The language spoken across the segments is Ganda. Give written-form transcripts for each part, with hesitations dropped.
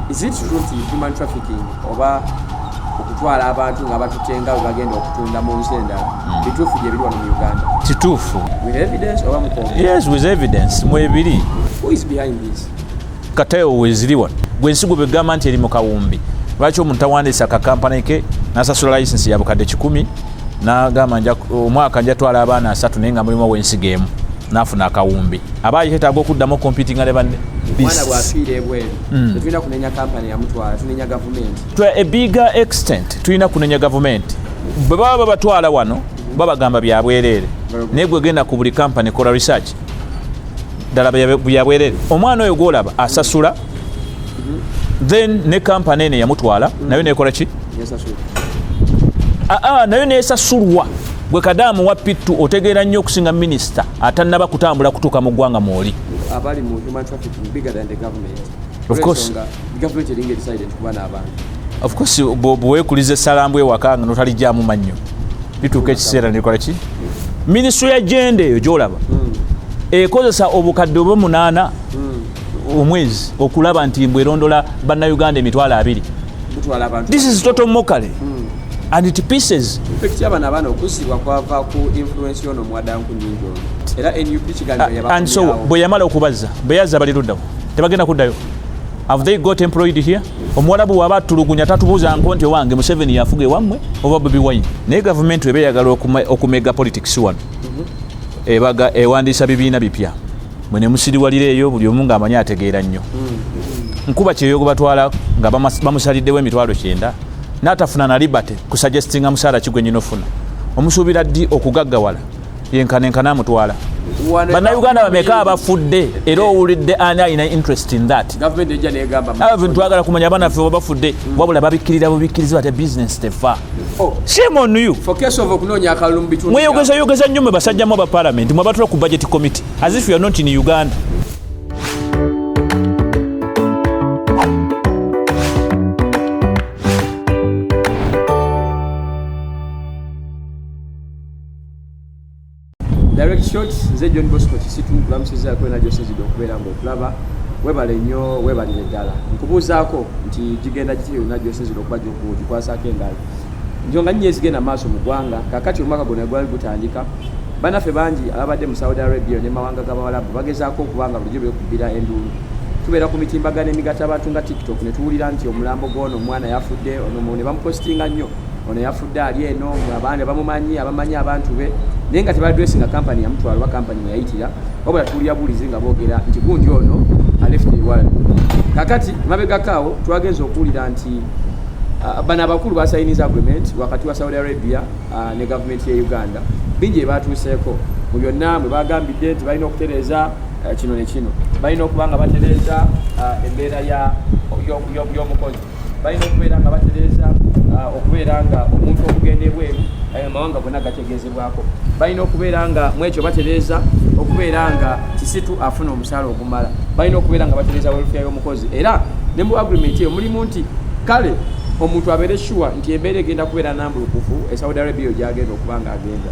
Is it true to human trafficking oba okutwala abantu nga batutenga bagenda okutunda mu nsi endala bituufu gye biri wano mu Uganda? Kituufu. With evidence oba mukongo? Yes, with evidence. Mwebiri. Who is behind this? Katayo weziriwa. Gwensigo begamba nti eri mu kawumbi. Lwaki omuntu awandiisa akakampani ke n'asasula license ya bukadde 10 n'agamba omwaka njatwala abaana 3 naye nga mulimu wensiga emu n'afuna akawumbi. Abaayi yeetaaga okuddamu competing ne banne. Mwana bw'afiira ebweru tetulina kunenya kampani yamutwala, tunenya gavumenti. To a bigger extent tulina kunenya gavumenti. Bwe baba babatwala wano babagamba byabwereere naye gwe genda ku buli kampani kola research ddala byabwereere. Omwana oyo gwolaba asasula then ne kampani ene yamutwala nayo nekola ki? Nayo nesasulwa. Gwe Kadaama wa Pittu otegeera nnyo okusinga minisita atannaba kutambula kutuuka mu ggwanga mwoli. Abali mu human trafficking bigger than the government. Of course. The government eringa decided kuba n'abantu. Of course bweweekuliza essalambwe ewaka nga notalijjaamu mannyo bituuka ekiseera nekola ki? Minisitule ya genda eyo gy'olaba ekozesa obukadde obwo 8 omwezi okulaba nti bwerondola bannayuganda emitwalo 2. This is total mockery. And it pieces. And so bwe yamala okubaza bwe yazza bali luddawo tebagenda kuddayo. Have they got employed here? Omuwalabu waba tulugunya tatubuuza nkonti wange Museveni yafuge wammwe oba Bobi Wine. Naye gavumenti ebe yagala okumega politics wano ebaga ewandiisa bibiina bipya mwe ne musiriwalira eyo buli omu ng'amanyi ategeera nnyo. Nkuba kyeyo batwala nga bamusaliddewo emitwalo 9 n'atafuna na liberty kusuggestinga musaala kigwe nnyina ofuna omusuubira ddi okugaggawala yenkanenkana amutwala. Bannayuganda bameka abafudde era owulidde ani alina interest in that. Twagala kumanya abaana ffe bafudde wabula babikkirira bubikkiriza bate business tefa. Shame on you. Mweyogeza nnyo mwe basajjamu aba parliament mwe batula ku budget committee as if you are not in Uganda. Direct shots ze John Bosco kisitu kulamusiza ko na Jose zido kubera ngo kulaba webale nnyo webalire ddala nkubuuzaako nti gigenda gityo na Jose zido kuba gikwasa kengali njonga nnyo ezigenda maaso mu ggwanga kakati omwaka gona gwali gutandika banafe bangi ababadde mu Saudi Arabia ne mawanga g'abawalabu bagezaako okubanga bulijjo bekubira endulu tubeera ku mitimbagano emigatta abantu nga TikTok ne tuwulira nti omulambo gwono omwana yafudde ono ne bamupostinga nnyo ono yafudde ali eno abandi bamumanyi abamanyi abantu be naye nga tebadressinga kampani yamutwala oba kampani mwe yayitira wabula tuwulira bulizi nga boogera nti gundi ono aleft the world. Kakati mabegakaawo twagenza okuwulira nti bano abakulu basayiniza agreement wakati wa Saudi Arabia ne gavumenti ya Uganda bingi ebatuuseeko mu byonna mwe bagambidde nti balina okutereeza kino ne kino balina okubanga batereeza embeera y'omukozi balina okubeera nga batereeza okubeera nga omuntu okugenda ebweru amawanga gonna gategeezebwako balina okubeera nga mwekyo batereeza okubeera nga kisitu afuna omusaala ogumala balina okubeera nga batereeza welfare y'omukozi era ne mu agreement eyo mulimu nti kale omuntu abeere sure nti embeera egenda kubeera nambulukufu e Saudi Arabia gyagenda okuba nga agenda.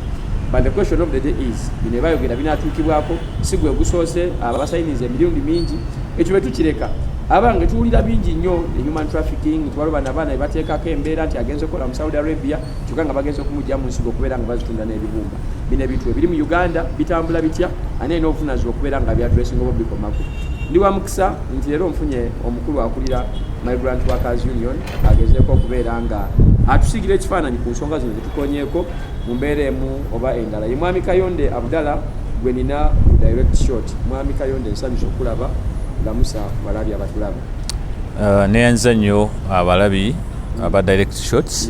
But the question of the day is bino ebayogera binaatuukibwako si gwe gusoose abasayiniza emirundi mingi ekyo bwe tukireka abange tuwulira bingi nnyo human trafficking twaloba n'abaana ebateekako embeera nti agenze okukola mu Saudi Arabia kyokka nga bagenze okumujja mu nsigo okubeera nga bazitunda n'ebibumba bino ebintu ebiri mu Uganda bitambula bitya ani alina obuvunaanyizibwa okubeera nga byadressinga oba bikomako. Ndi wa mukisa nti leero nfunye omukulu akulira Migrant Workers Union agezeeko okubeera nga atusigira ekifaananyi ku nsonga zino zetukonyeeko mu mbeera emu oba endala. Ye mwami Kayonde Abdallah gwe nina ku direct shot. Mwami Kayonde nsanyusa okulaba lamusa abalabi abatulaba. Neyanza nnyo abalabi aba direct shots.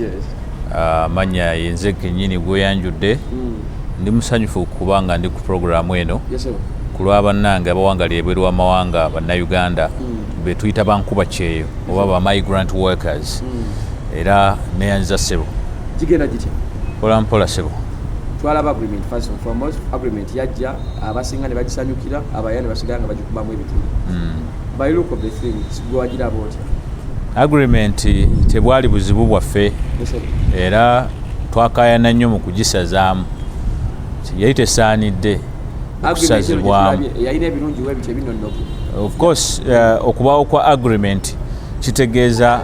Manya yenze kennyini gweyanjudde ndi musanyufu kubanga ndi ku programu eno kulwa bannange abawangali ebweru w'amawanga bannayuganda be tuyita bankuba kyeyo oba ba migrant workers era neyanza ssebo kigenda gitya mpola ssebo twalaba agreement first and foremost agreement yajja abasinga ne bagisanyukira abayani basigala nga bagikubamu ebitundu by look of the things gwagira boti agreement tebwali buzibu bwaffe era twakayana nnyo mu kugisazaamu yali tesaanidde okusazibwamu. Yalina ebirungi webityo ebinonnoge. Of course okubaawo kwa agreement kitegeeza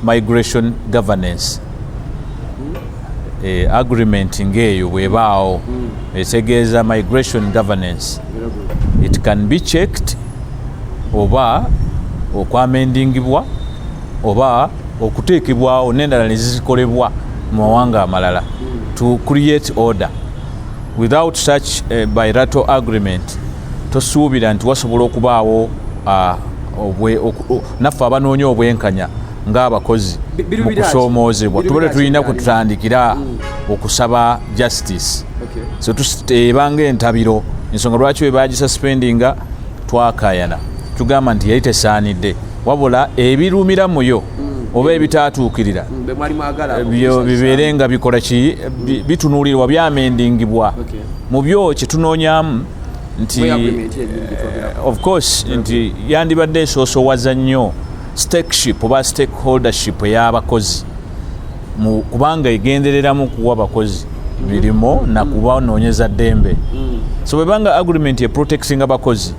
migration governance. Agreement ngeeyo bwebaawo etegeeza migration governance. It can be checked oba okwamendingibwa oba okuteekebwawo n'endala ne zikolebwa mu mawanga amalala to create order. Without such a bilateral agreement tosuubira nti wasobola okubaawo naffe abanoonya obwenkanya ng'abakozi mu kusoomoozebwa tubale tulina kwe tutandikira okusaba justice. So ebanga entabiro ensonga lwaki we bagisuspendinga twakayana tugamba nti yali tesaanidde wabula ebirumira muyo oba ebitaatuukirira bibeere nga bikola ki bitunuulirwa byamendingibwa mu byo kyetunoonyamu nti of course nti yandibadde esoosowaza nnyo stakeship oba stakeholdership ey'abakozi kubanga egendereramu kuwa abakozi birimo na kubanoonyeza ddembe. So bwebanga agreement eprotecting abakozi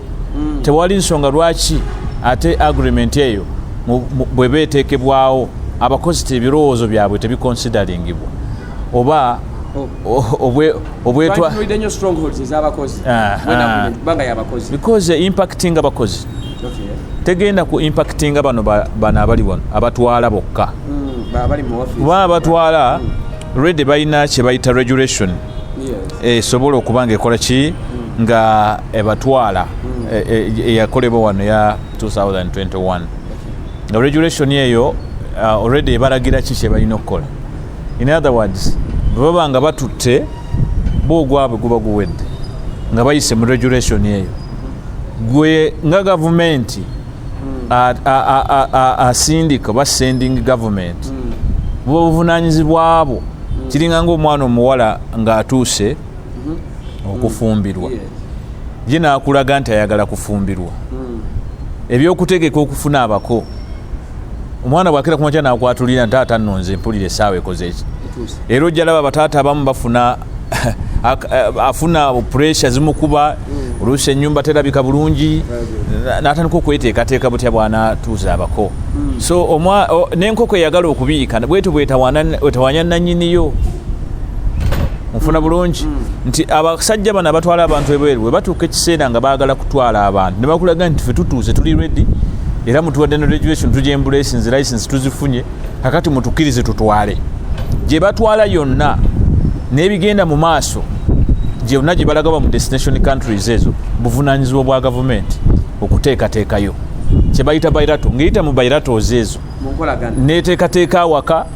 tewali nsonga lwaki ate agreement eyo bweba eteekebwawo abakozi tebirowoozo byabwe tebiconsideringibwa oba because impacting abakozi tegenda ku impacting bano abali wano abatwala bokka kuba abatwala already balina kye bayita regulation esobola okubanga ekola ki nga ebatwala eyakolebwa wano ya 2021 nga regulation eyo already ebalagira ki kye balina okukola. In other words baba nga batutte boogwabwe guba guwedde nga bayise mu regulation eyo gwe nga gavumenti asindika ba sending government buvunaanyizibwa abo kiringa ng'omwana omuwala ng'atuuse okufumbirwa ye naakulaga nti ayagala kufumbirwa ebyokutegeka okufuna abako omwana bwakira ku makya naakwatulira ntaata nnonze mpulira essaawa ekoze eki era ojja laba bataata abamu bafuna afuna pressure zimukuba oluusi ennyumba terabika bulungi n'atandika okweteekateeka butya bw'anaatuuza abako. So n'enkoko eyagala okubiika bwetu bwetawanya nannyiniyo nfuna bulungi nti abasajja bano abatwala abantu ebweru bwe batuuka ekiseera nga baagala kutwala abantu ne bakulaga nti ffe tutuuse tuli ready era mutuwadde no regulation tugyembulasinze license tuzifunye kakati mutukkirize tutwale gye batwala yonna n'ebigenda mu maaso gyonna gye balagaba mu destination countries ezo buvunaanyizibwa bwa gavumenti okuteekateekayo kye bayita bayirato ng'eyita mu bayiratos ezo neteekateeka awaka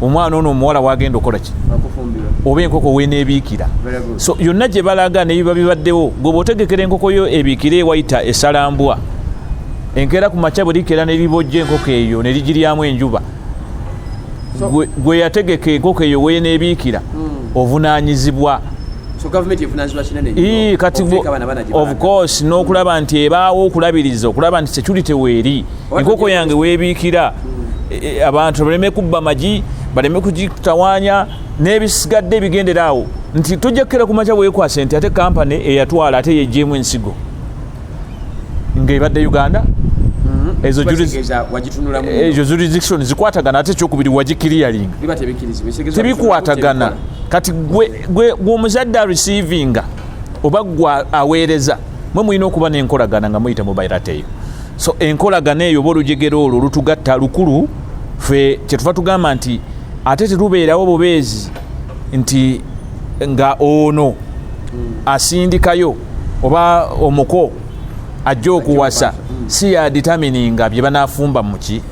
omwana ono omuwala wagenda okola ki oba enkoko weeneebiikira. So yonna gye balaga ne biba bibaddewo gwe bw'otegekera enkoko yo ebiikire ewayita esalambwa enkeera ku makya bwe likera ne libojja enkoko eyo ne ligiryamu enjuba gwe yategeka enkoko eyo weeneebiikira ovunaanyizibwa. So government evunaanyizibwa kinene kati of course n'okulaba nti ebaawo okulabiriza okulaba nti security weeri enkoko yange weebiikira abantu baleme kubba magi baleme kugitawaanya n'ebisigadde ebigendera awo nti tujja kukera ku makya weekwase nti ate kampani eyatwala ate yejjeemu ensigo ng'ebadde Uganda ezo jurisdiction zikwatagana ate ekyokubiri wagikiriyalinga tebikwatagana kati gwe omuzadde areceiving oba gwe aweereza mwe mulina okuba n'enkolagana nga muyita mu bayirate eyo. So enkolagana eyo oba olujegero olwo lutugatta lukulu ffe kyetuva tugamba nti ate terubeerawo bubeezi nti nga ono asindikayo oba omuko ajja okuwasa si ya determininga bye banaafumba muki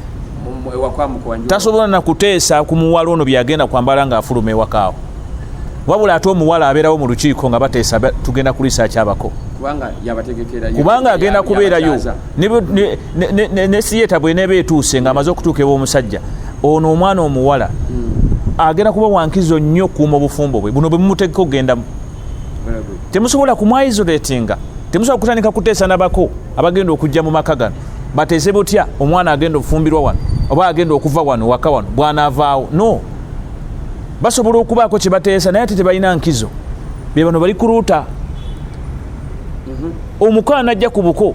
tasobola na kuteesa ku muwala ono byagenda kwambala ng'afuluma ewakaawo wabula ate omuwala abeerawo mu lukiiko nga bateesa tugenda ku research abako kubanga agenda kubeerayo ne siyeta bw'eneeba etuuse ng'amaze okutuuka ew'omusajja ono omwana omuwala agenda kuba wankizo nnyo okuuma obufumbo bwe buno bwe mumutegeka okugendamu temusobola kumwaisolatinga temusobola kutandika kuteesa nabako abagenda okujja mu maka gano bateese butya omwana agenda okufumbirwa wano oba agenda okuva wano waka wano bw'anaavaawo no basobola okubaako kye bateesa naye ate tebalina nkizo be bano bali ku luuta omukaana ajja ku buko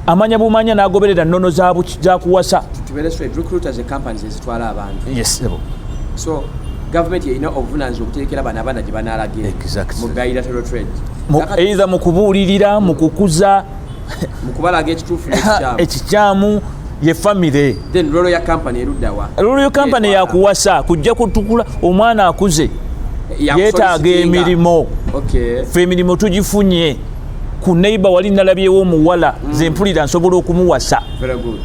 amanya bumanya n'agoberera nnono za kuwasa. Tubere straight, recruiters and companies ezitwala abantu. Yes. So government yina obuvunaanyizibwa okuterekera bana gye banaalagirira. Exactly. Mu bilateral trade. Either mu kubuulirira, mu kukuza, mu kubalaga ekituufu ekikyamu ye family. Then rolo ya company eruddawa. Rolo ya company ya kuwasa kujja kutukula omwana akuze. Yeetaaga emirimu. Okay. Ffe emirimu tugifunye. Ku neighbor wali nalabyewo omuwala zempulira nsobola okumuwasa. Very good.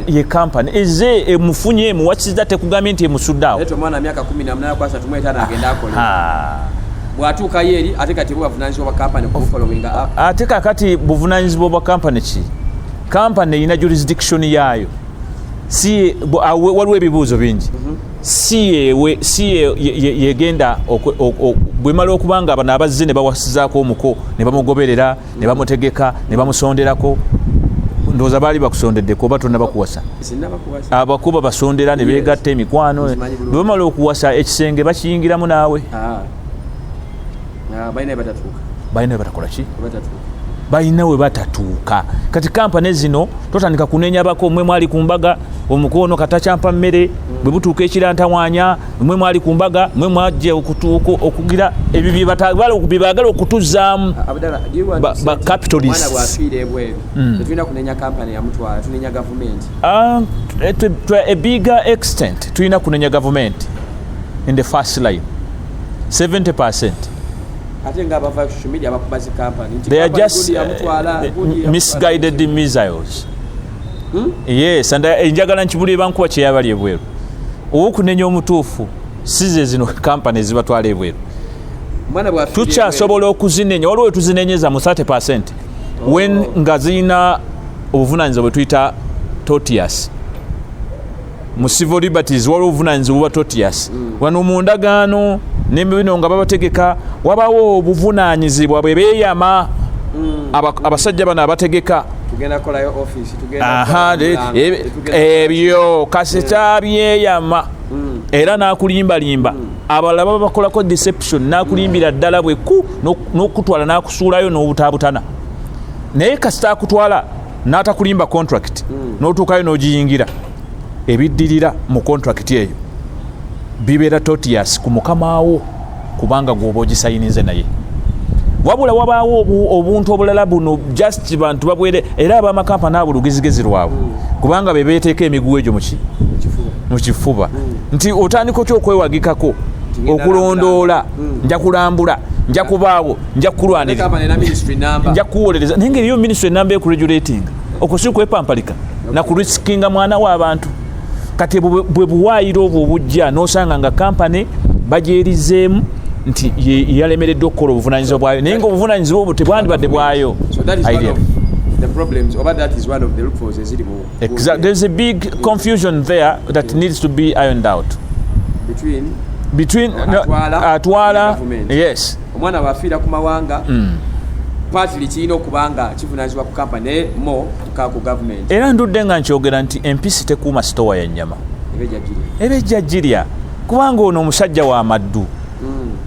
Ye company eze emufunye muwasiza tekugambye nti emusuddawo. Leto mwana myaka 18 kwasa tumwetana agenda akole. Bwatuuka yeri ate kati buvunaanyizibwa bwa company ku following up. Ate kakati buvunaanyizibwa bwa company ki? Company ina jurisdiction yayo. Si waliwo ebibuuzo bingi. Si yegenda bwemala okubanga abana abazze ne bawasizaako omuko ne bamugoberera ne bamutegeka ne bamusonderako ndowooza baali bakusondeddeko oba tonna bakuwasa abakuba basondera ne beegatta emikwano bwe bamala okuwasa ekisenge bakiyingiramu naawe balina we batakola ki balina we batatuuka kati kampani zino totandika kunenya bako mwe mwali ku mbaga omukono katakyampa mmere bwe butuuka ekirantawaanya mwe mwali ku mbaga mwe mwajja okugira ebyo byebaagala okutuzaamu ba capitalists. Tulina kunenya kampani ya mutwala tunenya government. To a bigger extent tulina kunenya government in the first line 70%. They are just misguided missiles. Yes, and njagala nkibuli bankuwa kyeyabali ebweru okunenya omutuufu size zino companies zibatwala ebweru tukyasobola okuzinenya waliwo tuzinenyeza mu 30% when nga zirina obuvunaanyizibwa bwe tuyita tortious mu civil liberties waliwo obuvunaanyizibwa buba tortious wano mu ndagaano nebino nga babategeka wabawo obuvunaanyizibwa bwe beeyama abasajja bano abategeka ebyo kasita byeyama era n'akulimbalimba abalala baba bakolako deception n'akulimbira ddala bweku n'okutwala n'akusuulayo n'obutaabutana naye kasita akutwala n'atakulimba contract n'otuukayo n'ogiyingira ebiddirira mu contract eyo bibeera tortious ku mukamawo kubanga gwoba ogisayinize naye wabula wabaawo obuntu obulala buno just bantu babwere era abamakampani abo lugezigezi lwabwe kubanga bebeeteeka emiguwa egyo mu kifuba nti otandika otya okwewagikako okulondoola nja kulambula nja kubaawo nja kulwanira nja kuwolereza naye ngeriyo ministry namba ekuregulating okusi kwepampalika nakurisikinga mwana w'abantu kati bwe buwaayiro obwo obujja n'osanga nga kampani bagyerizeemu nti yalemereddde okukola obuvunaanyizibwa bwayo naye ngaobuvunaanyizibwa obwo tebwandibadde bwayo. The problems over that is one of the loopholes exactly. There's a big confusion there that needs to be ironed out between atwala yes omwana wafiira ku mawanga partly kirina okubanga kivunaanyizibwa ku company mo ku government era ndudde nga nkyogera nti empisi tekuuma sitowa ya nnyama ebejja jirya kubanga ono omusajja wa maddu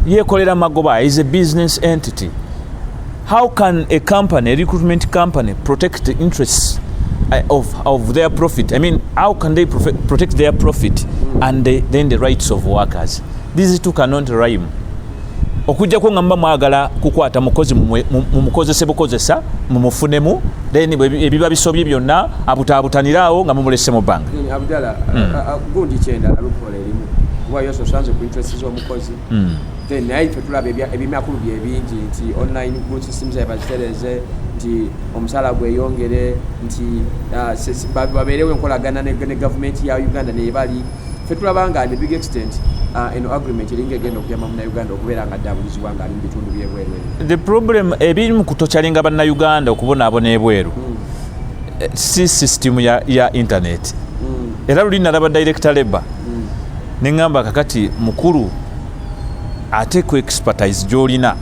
yekolera magoba is a business entity. How can a company, a recruitment company, protect the interests of their profit? I mean, how can they protect their profit and then the rights of workers? These two cannot rhyme. Okujjako ngamba mwagala kukwata mukozi mumukozese bukozesa mumufunemu then ebiba bisobye byonna abutaabutaniraawo nga mumulese mu bank. Abdallah gundi kyenda alukole erimu kuba yoso sanze ku interests z'omukozi then naye tulaba ebimakulu bye bingi nti online good systems ebazitereze nti omusala gweyongere nti babeerewo enkolagana ne government ya Uganda nebali fetulaba nga the big extent eno agreement eringa egenda okuyamba munnayuganda okubeera nga ddabulizibwa nga ali mu bitundu byebweru. The problem ebiri mu kutokyalinga bannayuganda okubonaabona ebweru si system ya internet era luli nalaba director labor neŋŋamba kakati mukulu ate ku expertise gy'olina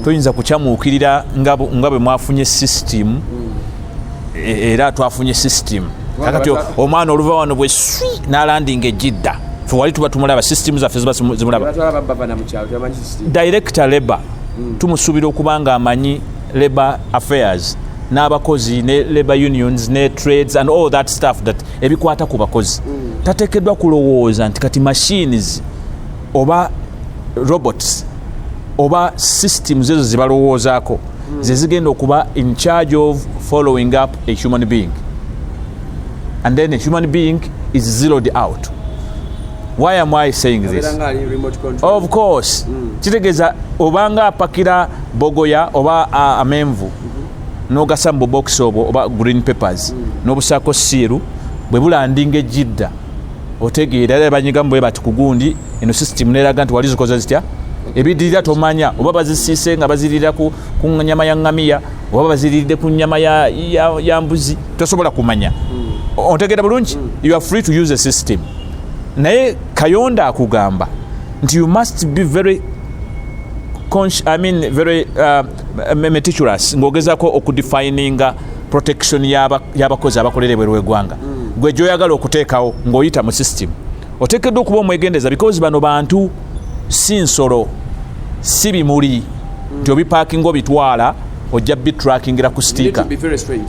toyinza kukyamuukirira nga bwe mwafunye system era twafunye system kakati omwana oluva wano bwe swi n'alandinga ejidda fe wali tuba tumulaba system zaffe ziba zimulaba director labor tumusuubira okuba nga amanyi labor affairs n'abakozi ne labor unions ne trades and all that stuff that ebikwata ku bakozi tateekeddwa kulowooza nti kati machines oba robots oba systems ezo zibalowoozaako ze zigenda okuba in charge of following up a human being and then a human being is zeroed out. Why am I saying this? Of course kitegeeza obanga apakira bogoya oba amenvu n'ogasa mu box oba green papers n'obusaako siiru bwe bulandinga ejjidda otegeera era banyigamu bwe bati ku gundi eno system neeraga nti wali zikoza zitya ebidirira tomanya oba bazisiise nga bazirira ku nyama ya ngamiya oba baziriridde ku nyama ya mbuzi tosobola kumanya otegeera bulungi you are free to use a system naye Kayondo akugamba nti you must be very very meticulous ng'ogezaako okudefininga protection y'abakozi abakolera ebweru w'eggwanga gwe gy'oyagala okuteekawo ng'oyita mu system oteekeddwa okuba omwegendeza because bano bantu si nsolo si bimuli nti obipaakinga obitwala ojja bitrackingira ku sticker.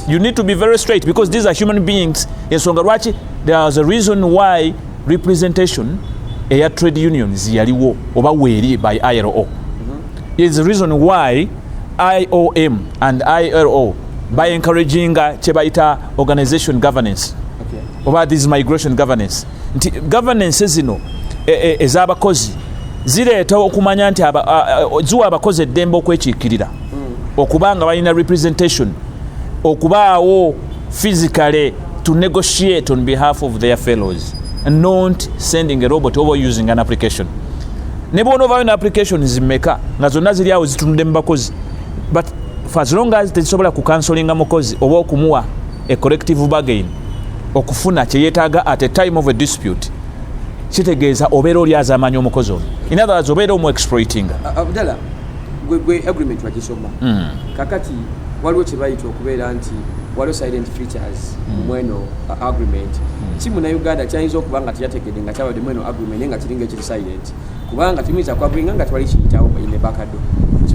You need to be very straight because these are human beings. Ensonga lwaki there was a reason why representation eya trade unions yaliwo oba weeri by ILO. Is the reason why IOM and ILO by encouraging chebaita organization governance oba this migration governance nti governance zino ez'abakozi zireeta okumanya nti ziwa abakozi eddembe okwekiikirira okubanga balina representation okubaawo physically to negotiate on behalf of their fellows and not sending a robot over using an application. Ne bw'onoovayo ne applications zimmeka nga zonna ziri awo zitunudde mu bakozi but for as long as tezisobola kukansolinga mukozi oba okumuwa a collective bargain okufuna kye yeetaaga at a time of a dispute kitegeeza obeera oli azaamanya omukozi oyo in other words obeera omu-exploiting. Abdallah gwe agreement wagisoma kakati waliwo kye bayita okubeera nti waliwo silent features mweno agreement ki Munnayuganda kyayinza okuba nga teyategedde nga kyabadde mweno agreement naye nga kiringa ekiri silent kubanga tuyinza kwagulinga nga twali kiyitawo in the backado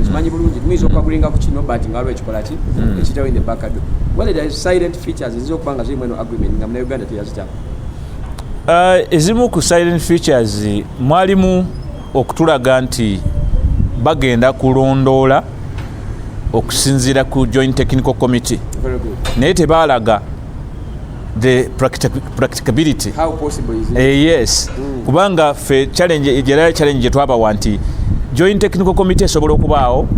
kimanyi bulungi tuyinza okwagulinga ku kino but nga waliwo ekikola ki ekiyitawo in the backado whether there is silent features eziyinza okuba nga ziri mweno agreement nga Munnayuganda teyazitawo. Ezimu ku silent features mwalimu okutulaga nti bagenda kulondoola okusinziira ku joint technical committee naye tebaalaga the practicability. How possible is it? Yes kubanga fe challenge gye twabawa nti joint technical committee esobola okubaawo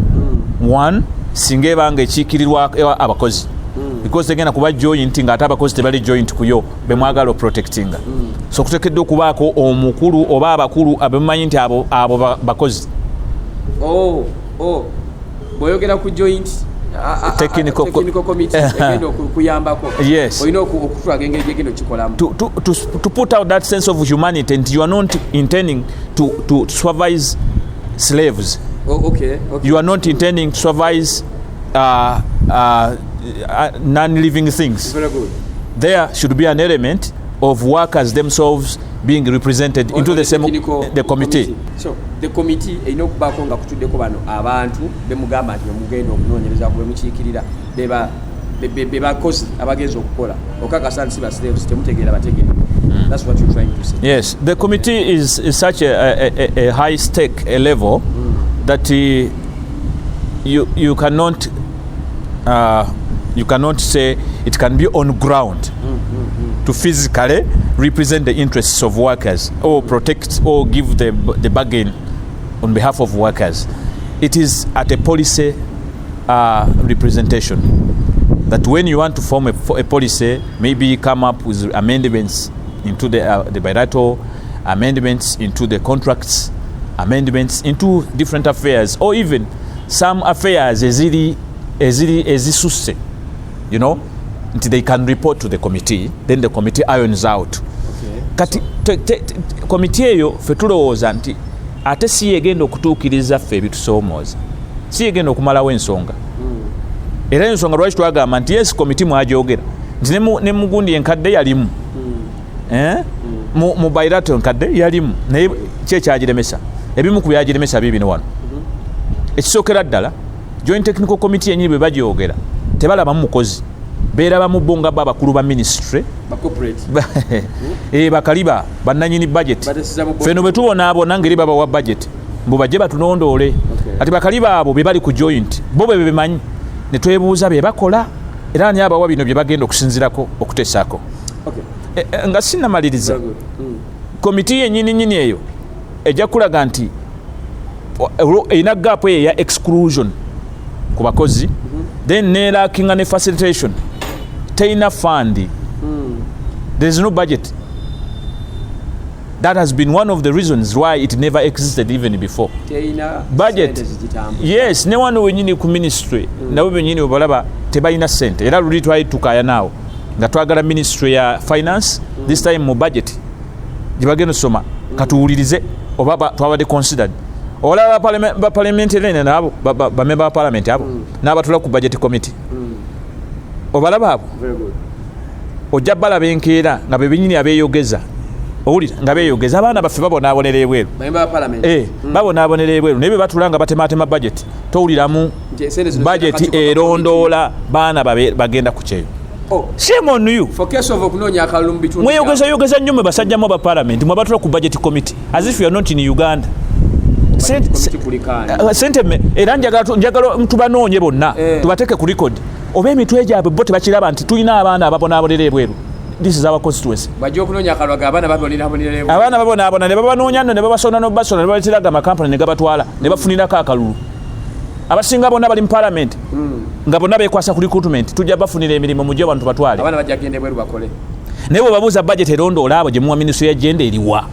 one singa ebanga ekiikirirwa abakozi because tegenda kuba joint nga ate abakozi tebali joint kuyo bemwagala oprotectinga so kuteekeddwa okubaako omukulu oba abakulu abemumanyi nti abo bakozi. Boyogera ku joint technical committee egenda okuyambako olina okutulaga engeri gyegenda okikolamu to put out that sense of humanity and you are not intending to supervise slaves. Okay. You are not intending to supervise non-living things. Very good. There should be an element of workers themselves being represented into the committee. So the committee erina okubaako nga kutuddeko bano abantu bemugamba nti bemugenda okunoonyereza ku bemukiikirira be bakozi abagenza okukola okakasa nti si slaves temutegeera bategeere. That's what you're trying to say. Yes, the committee is such a high stake a level that you cannot say it can be on ground to physically represent the interests of workers or protect or give the bargain on behalf of workers. It is at a policy representation that when you want to form a policy, maybe you come up with amendments into the bilateral, amendments into the contracts, amendments into different affairs, or even some affairs ezisusse, you know, until they can report to the committee, then the committee irons out. Kati committee eyo fe tulowooza nti ate si yegenda okutuukiriza ffe ebitusoomooza, si yegenda okumalawo ensonga. Era ensonga lwaki twagamba nti yes committee mwagyogera nti ne mugundi enkadde yalimu mu bilateral enkadde yalimu naye kyekyagiremesa ebimu ku byagiremesa bibino wano. Ekisookera ddala joint technical committee yenyini bwe bagyogera tebalabamu mukozi beeraba mu bo nga bo abakulu ba ministry bakaliba bannanyini budget feno bwe tubonaabona ngeri babawa budget mbu bajje batunondoole ati bakaliba abo be bali ku joint bo bwe bemanyi ne twebuuza be bakola era ani abawa bino bye bagenda okusinzirako okutesaako nga sinnamaliriza komiti yennyini eyo ejja kulaga nti erina gaapu eyo eya exclusion ku bakozi then neerakinga ne facilitation teina fund there is no budget. That has been one of the reasons why it never existed even before. Budget. Yes, ne wano wenyini ku ministry nabo benyini obalaba tebalina sente era luli twayitukaya naawo nga twagala ministry ya finance this time mu budget gibagenda soma katuwulirize oba twabadde considered olaba parliament elene nabo member of parliament abo n'abatula ku budget committee obalaba abo ojja balaba enkeera nga bebenyini abeeyogeza owulira nga beeyogeza abaana baffe babonaabonera ebweru babonaabonera ebweru naye be batula nga batematema budget towuliramu budget erondoola baana bagenda ku kyeyo shame on you mweyogeza nnyo mwe basajjamu aba parliament mwe batula ku budget committee as if you are not in Uganda sente era njagala tubanoonye bonna tubateeke ku record oba emitwe gyabwe bo tebakiraba nti tulina abaana ababonabonera ebweru. This is our constituency. Abaana babonaabona ne babanoonya nno ne babasona n'obasona ne babatiraga amakampani ne gabatwala ne bafunirako akalulu. Abasinga bonna bali mu parliament nga bonna beekwasa ku recruitment tujja bafunira emirimu mujje abantu batwale. Abaana bajja genda ebweru bakole. Naye bwe babuuza budget erondoola abo gye muwa ministry ya gender eriwa.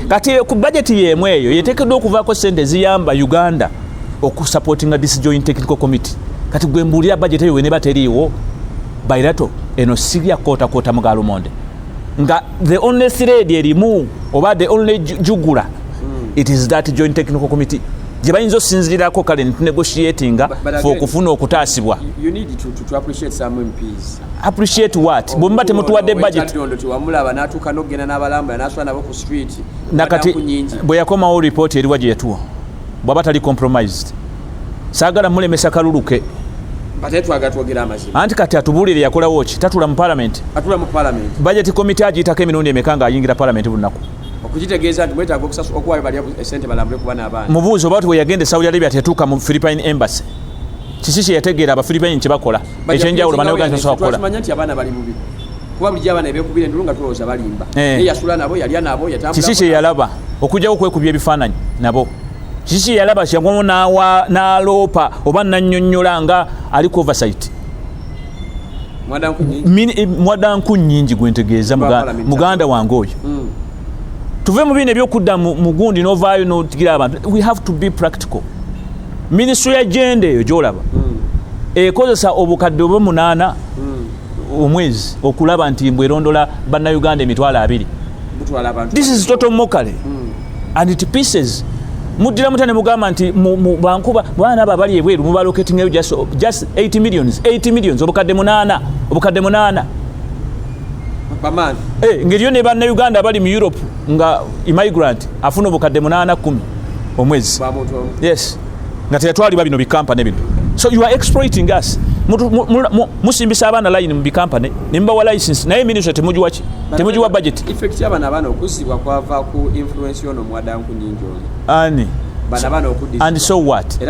Kati ku budget y'emu eyo yeteekeddwa okuvaako ssente ziyamba Uganda okusupportinga this joint technical committee. Kati gwe mbuulira budget eyo ne bateriiwo bilateral eno siria kota mu Galumonde nga the only thread erimu oba the only jugula it is that joint technical committee gye bayinza osinzirirako kale negotiatinga for okufuna okutaasibwa. You need to appreciate some MPs. Appreciate what? Bomba temutuwadde budget wamulaba n'atuuka n'ogenda n'abalamba n'asula nabo ku street nakati bwe yakomawo report eriwa gye yatuwa bw'aba tali compromised saagala mulemesa kaluluke anti kati atubuulire yakolawo ki tatula mu parliament budget committee agiyitako emirundi emeka nga ayingira parliament bunaku okukitegeeza nti mwetaaga okuwayo bali esente balambule kuba n'abaana mubuuzi oba bwe yagenda Saudi Arabia tetuuka mu Philippine embassy kiki kye yategeera aba Philippine kye bakola ekyenjawulo bannayuganda sobola kukola tumanya nti abaana bali bubi kuba buli abaana ebyekubira endulu nga tulowooza balimba naye yasula nabo yalya nabo yatambula kiki kye yalaba okujjawo kwekubya ebifaananyi nabo kiki yalaba kyagwamu n'aloopa oba nannyonnyola nga ali ku oversight mwadanku nnyingi gwentegeeza muganda wange oyo tuve mu bino ebyokudda mu gundi n'ovaayo n'otigira abantu. We have to be practical. Ministry ya gender eyo gyolaba ekozesa obukadde oba 8 omwezi okulaba nti mbwe erondola bannayuganda emitwalo 2. This is total mockery and it pieces. Muddira mutane mugamba nti bankuba bwana aba bali ebweru mubalocating eyo just 80 millions obukadde 8 baman ngeriyo ne banna Uganda bali mu Europe nga migrant afuna obukadde 8-10 omwezi. Yes nga tetwalibwa bino bikampani bino. So you are exploiting us. Musimbisa abaana line mu bikampani nimba wa license naye ministry temujiwa budget effect y'abaana okuzibwa kwava ku influence yono mwadanku nyingi ani and so what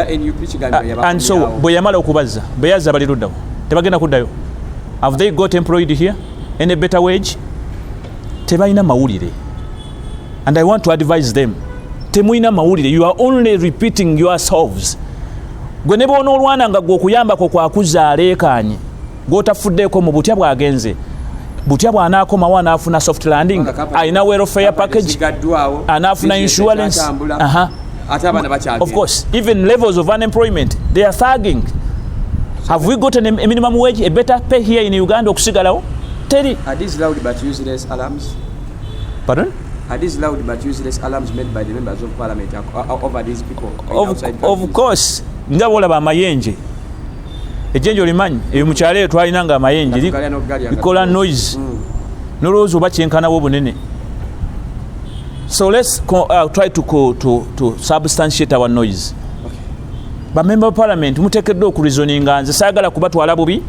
and so bwe yamala okubaza bwe yazza bali luddawo tebagenda kuddayo. Have they got employed here in a better wage? Tebalina mawulire and I want to advise them temuina mawulire. You are only repeating yourselves. Gwe ne boona olwana nga gwe okuyambako kwakuzaala ekaanyi gw'otafuddeeko mu butya bwagenze butya bw'anaakomawo anaafuna soft landing alina welfare package anaafuna insurance of course even levels of unemployment they are sagging. Have we got a minimum wage, a better pay here in Uganda okusigalawo? Teri. Are these loud but useless alarms? Pardon? Are these loud but useless alarms made by the members of parliament over these people outside? Of course. Nga bolaba amayenje ejenje olimanyi eyo mukyalo twalina nga amayenje likola noise nolowooza oba kyenkanawo bunene. So let's try to substantiate our noise. ba member of parliament mutekedde okureasoninga nze saagala kubatwala bubi,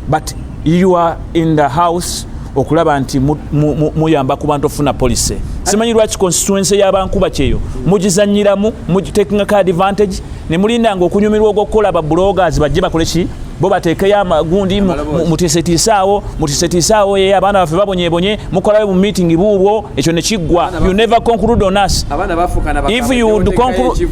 but you are in the house okulaba nti muyamba ku bantu ofuna policy. Simanyi lwaki constituency y'abankuba kyeyo mugizanyiramu mugitaking advantage ne mulindanga okunyumirwa okukola ba bloggers bajje bakole ki bo bateekeyo amagundi mutisetiisaawo ye abaana baffe babonyebonye mukolayo mu meeting buulwo ekyo ne kiggwa. You never conclude on us. If you would conclude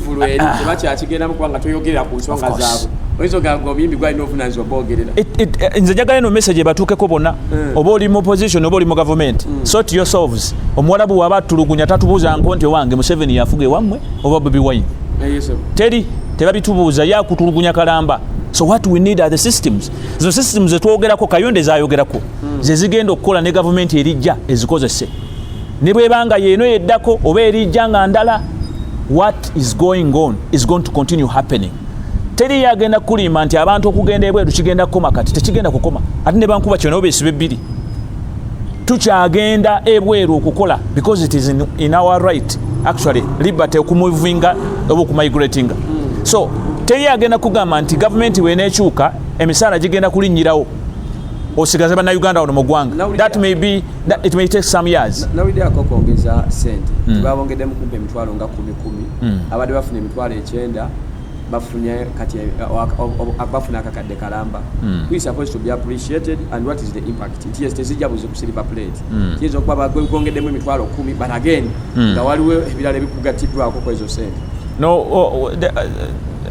nze njagala eno message ebatuukeko bonna oba oli mu opposition oba oli mu government. Sort yourselves. Omuwalabu waba tulungunya tatubuuza nko nti owange Museveni yafuga ewammwe oba Bobi Wine. Teri tebabitubuuza yakutulugunya kalamba. So what we need are the systems. Zo systems zetwogerako Kayonde zayogerako ze zigenda okukola ne government erijja ezikozese ne bwebanga yeeno yeddako oba erijja nga ndala. What is going on is going to continue happening. Teri yagenda kulima nti abantu okugenda ebweru kigenda kukoma kati tekigenda kukoma ate ne bankuba kyona obesibe bbiri tukyagenda ebweru okukola because it is in our right actually liberty okumuvinga oba okumigratinga. So teri yagenda kugamba nti government wenekyuka emisaala gigenda kulinnyirawo osigaze bana Uganda ono mu ggwanga. That may be that it may take some years. Nawulidde akokongeza sente tibabongeddemu kumpa emitwalo nga 10 abadde bafuna emitwalo 9 bafunye kati bafuna akakadde kalamba. We are supposed to be appreciated and what is the impact? It is tezijja buzi ku silver plate. Kizo kuba bagongeddemu emitwalo 10 but again nga waliwo ebirala ebikugatiddwako kwa ezo sente. No,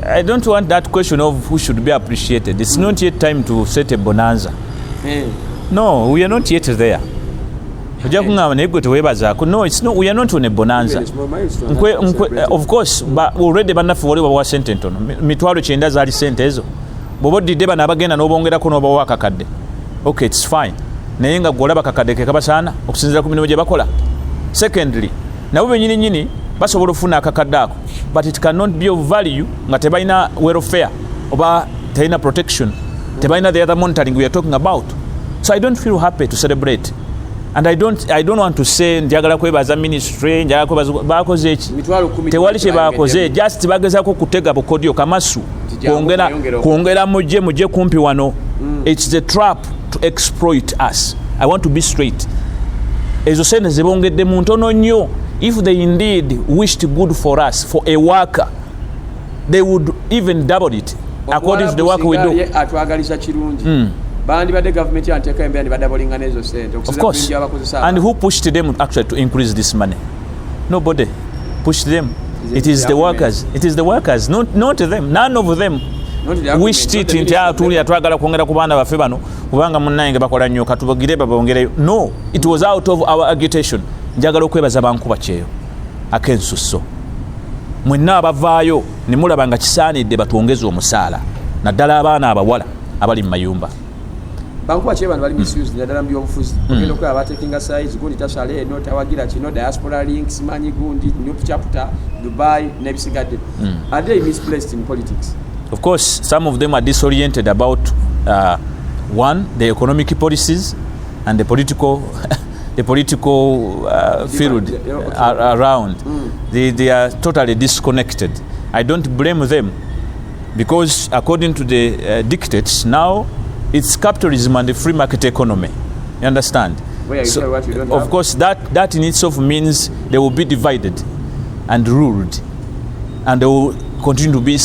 I don't want that question of who should be appreciated. It's not yet time to set a bonanza. No, we are not yet there. No, it's not. We are not on a bonanza. Of course, but already banafu waliwo wa sente ntono. Mitwalo 9 zaali sente ezo. Bobodde bana bagenda n'obongera no bawa kakadde. Okay, it's fine. Naye nga golaba kakadde ke kabasaana okusinzira ku mirimu gye bakola. Secondly, nabo benyini basobola ofuna akakadde ako, but it cannot be of value nga tebalina welfare oba tebalina protection, tebalina the other monitoring we are talking about. So I don't feel happy to celebrate. And I don't want to say njagala kwebaza ministry njagala kwebaza bakoze eki tewali kye bakoze, just bagezaako kutega bukodyo kamasu kwongera mujje kumpi wano. It's the trap to exploit us. I want to be straight. Ezo sente zibongedde mu ntono nnyo. If they indeed wished good for us, for a worker, they would even double it according to the work we do. Of course. And who pushed them actually to increase this money? Nobody pushed them. It is the workers. It is the workers, not them. None of them wished it nti atuli atwagala kwongera ku baana baffe bano kubanga munnange bakola nnyo katubagire babongereyo. No, it was out of our agitation. Njagala okwebaza bankuba kyeyo akensusso mwenna abavaayo ne mulaba nga kisaanidde batwongeze omusaala naddala abaana abawala abali mu mayumba. Bankuba kyeyo bano bali misused naddala mu byobufuzi ogenda okulaba batekinga size gundi tasale no tawagira kino diaspora links manyi gundi new chapter Dubai nebisigadde. Are they misplaced in politics? Of course, some of them are disoriented about one, the economic policies and the political field around. They are totally disconnected. I don't blame them because according to the dictates now it's capitalism and the free market economy. You understand? So, what you don't of have? Course that in itself means they will be divided and ruled and they will continue to be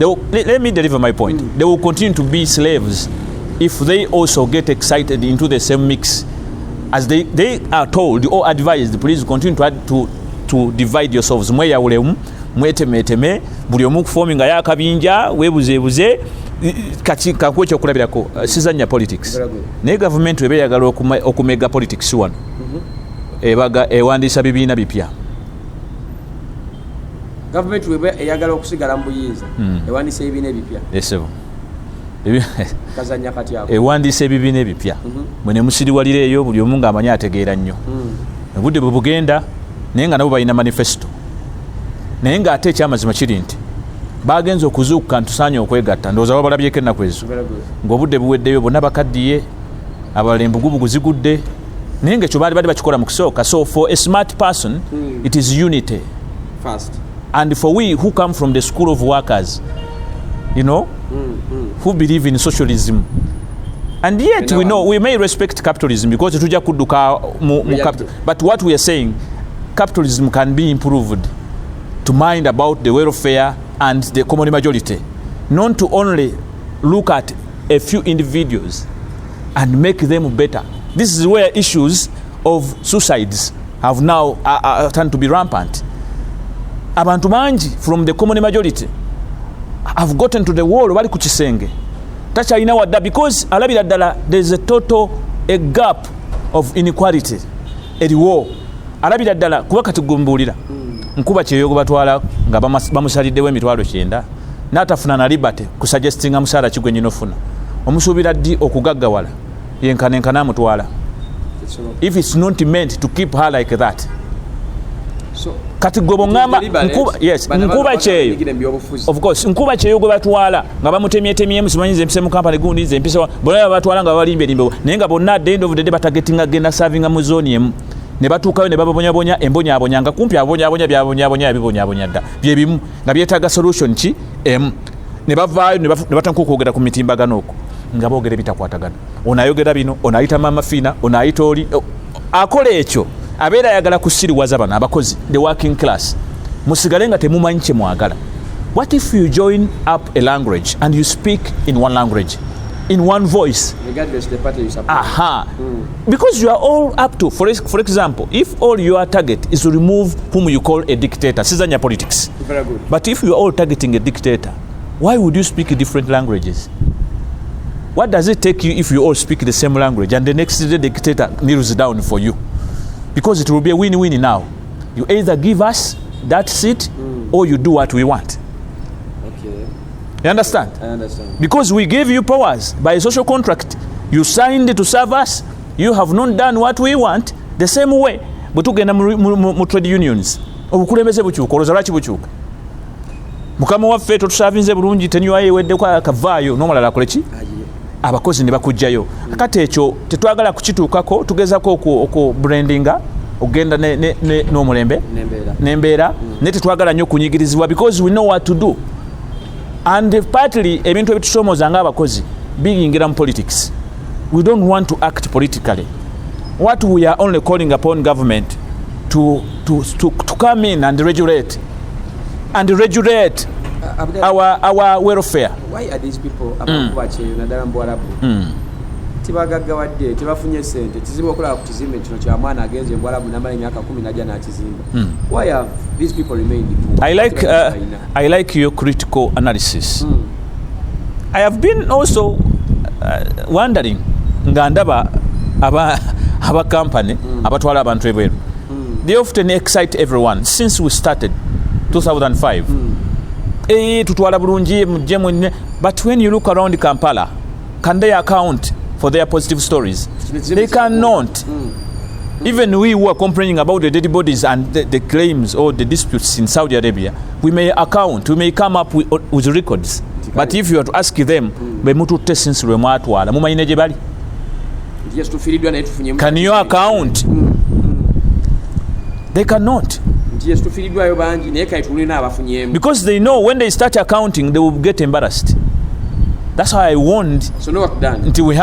let me deliver my point. They will continue to be slaves if they also get excited into the same mix. As they are told or advised, please continue to divide yourselves. Mweyawulemu, mwetemeteme, buli omu kufominga yakabinja, webuzebuze, kati kakwecho kulabirako sizanya politics. Ne government webe yagala okumega politics wano. Ebaga ewandisa bibiina bipya. Government webe eyagala okusigala mbuyiza. Ewandisa ebibiina bipya. Esebo. Kazanya kati yako. Ewandisa ebibiina ebipya. Mwene musiriwalire eyo buli omu ng'amanyi ategeera nnyo. Obudde bwe bugenda naye nga nabo balina manifesto. Naye ng'ate ekyamazima kiri nti bagenza okuzuukuka ntusaanye okwegatta ndowooza babalabyeko ennaku ezo. Ng'obudde buweddeyo bonna bakaddiye abalala embugubugu zigudde naye ng'ekyo baali bakikola mu kusooka. So for a smart person it is unity And for we who come from the school of workers, you know, who believe in socialism, and yet we know we may respect capitalism because tuja kuduka but what we are saying, capitalism can be improved to mind about the welfare and the common majority, not to only look at a few individuals and make them better. This is where issues of suicides have now turned to be rampant. Abantu bangi from the common majority have gotten to the wall bali ku kisenge takyalina wadda because alabira ddala there's a gap of inequality eriwo alabira ddala kuba kati gumbuulira nkuba kyeyogo batwala nga bamusaliddewo emitwalo 9 n'atafuna na liberty kusuggestinga musaala kigwe nyina ofuna omusuubira ddi okugaggawala yenkanenkana amutwala if it's not meant to keep her like that. So kati gobo ngamba nkuba yes nkuba kyeyo of course nkuba kyeyo gwe batwala nga bamutemyetemye musimanyize empise mu kampani gundi ze empise bonna batwala nga balimbe naye nga bonna at the end of the day batagetinga genda serving mu zone emu ne batuukayo ne babonyabonya embonyabonya nga kumpi abonyabonya byabonyabonya dda bye bimu nga byetaaga solution ki emu ne bavaayo ne batandika okwogera ku mitimbagano okwo nga boogera bitakwatagana onayogera bino onayita mama fina onayita oli akola ekyo abeera ayagala kusiriwaza bano abakozi the working class musigale nga temumanyi kye mwagala. What if you join up a language and you speak in one language, in one voice, regardless the party you support? Because you are all up to, for example, if all your target is to remove whom you call a dictator, Sizanya politics. Very good. But if you are all targeting a dictator, why would you speak different languages? What does it take you if you all speak the same language and the next day the dictator kneels down for you? Because it will be a win-win now. You either give us that seat or you do what we want. Okay. You understand? I understand. Because we gave you powers by a social contract. You signed to serve us. You have not done what we want the same way. But tugenda mu trade unions. Obukulembeze bukyuka, olowooza lwaki bukyuka? Mukama waffe totusavinze bulungi tenywayo ewedde kwa kavaayo n'omulala akole ki? Abakozi ne bakujjayo. Kati ekyo tetwagala kukituukako tugezako oku brandinga ogenda n'omulembe n'embeera ne tetwagala nnyo kunyigirizibwa because we know what to do. And partly ebintu ebitusoomooza ng'abakozi biyingira mu politics. We don't want to act politically. What we are only calling upon government to come in and regulate our welfare. Why are these people nadala mbwalabu tibagaggawadde tebafunye sente tizimba okulaba ku kizimbe kino kya mwana agenze mbwalabu namala emyaka 10 najja n'akizimba? Why have these people remained poor? I like your critical analysis. I have been also wondering nga ndaba aba company abatwala abantu ebweru. They often excite everyone since we started 2005. Tutwala bulungi mujje mwenye, but when you look around Kampala, can they account for their positive stories? They cannot. Even we who are complaining about the dead bodies and the claims or the disputes in Saudi Arabia, we may come up with records. But if you are to ask them, bemututte since lwe mwatwala mumanyine gye bali? Can you account? They cannot. Because they know when they start accounting, they will get embarrassed. That's how I warned. So no work done. Until we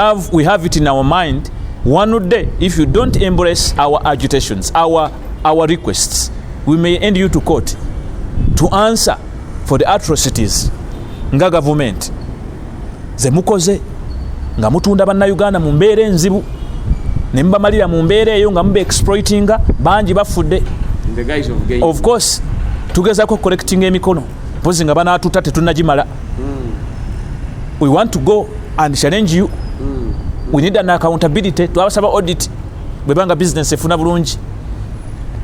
have it in our mind. One day, if you don't embrace our agitations, our requests, we may end you to court to answer for the atrocities nga government ze mukoze nga mutunda bannayuganda mu mbeera enzibu ne mbamalira mu mbeera eyo nga mube exploitinga bangi bafudde. The guys of game. Of course, tugezako collecting emikono mpozi nga banaatuta tetunnagimala. We want to go and challenge you. We need an accountability. Twabasaba audit bwebanga business efuna bulungi.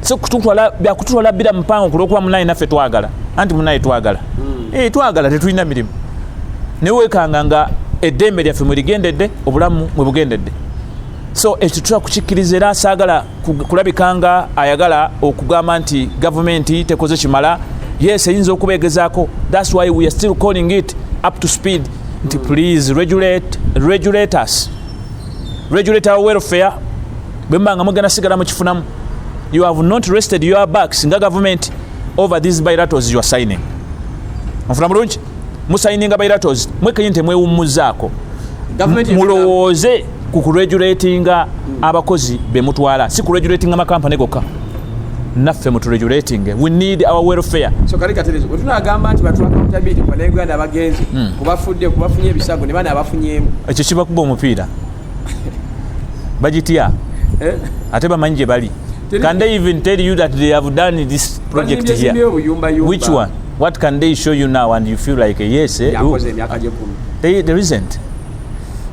So kututwala bira mpango kulwokuba munaye naffe twagala anti munaye twagala. Twagala tetulina mirimu newekanga nga eddembe lyaffe mwe ligendedde obulamu mwe bugendedde. So ekyo tutera kukikkiriza era asaagala kulabikanga ayagala okugamba nti gavumenti tekoze kimala. Yes, eyinza okubeegezaako. That's why we are still calling it up to speed. Please regulate us. Regulate our welfare. Bwembanga mugenda sigala mu kifunamu. You have not rested your backs nga government over these bilaterals you are signing. Mfuna mulungi musigninga bilaterals mwekayinte mwewummuzaako mulowooze ku kuregulatinga abakozi bemutwala si kuregulatinga amakampani gokka naffe muturegulating. We need our welfare. So kali katelezo tunagamba nti batu accountability kwa Uganda abagenzi kubafudde kubafunye ebisago ne bana abafunyemu ekyo kiba kuba omupiira bagitya ate bamanyi gye bali. Can they even tell you that they have done this project here? Which one? What can they show you now and you feel like yes there isn't.